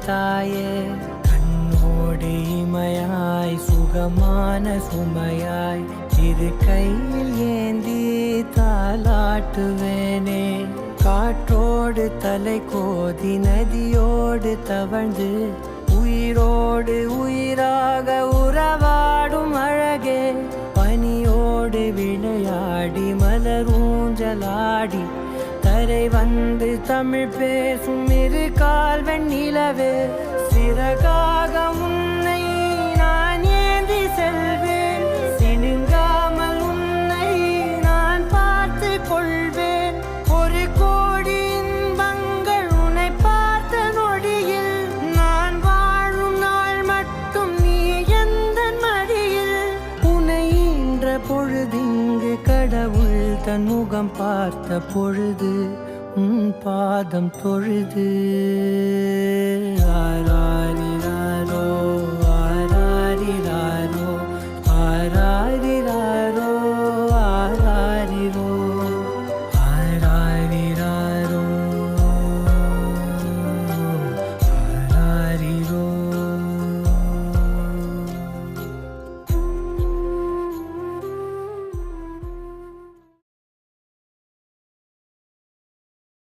தாயே கண்ணோடு இமையாய் சுகமான சுமையாய் இரு கையில் ஏந்தி தாலாட்டுவேனே காற்றோடு தலை கோதி நதியோடு தவழ்ந்து உயிரோடு உயிராக உறவாடும் அழகே பனியோடு விளையாடி மலரூஞ்சலாடி தரை வந்து தமிழ் பேசும் இரு கால் வெண்ணிலவே சிறகாக உன்னை நான் ஏந்தி செல்வேன் சினுங்காமல் உன்னை நான் பார்த்து கொள்வேன் ஒரு கோடி இன்பங்கள் உன்னை பார்த்த நொடியில் நான் வாழும் நாள் மட்டும் நீ எந்த மடியில் உன்னை ஈன்ற பொழுதிங்கு கடவுள் தன் முகம் பார்த்த பொழுது உன் பாதம் தொழுது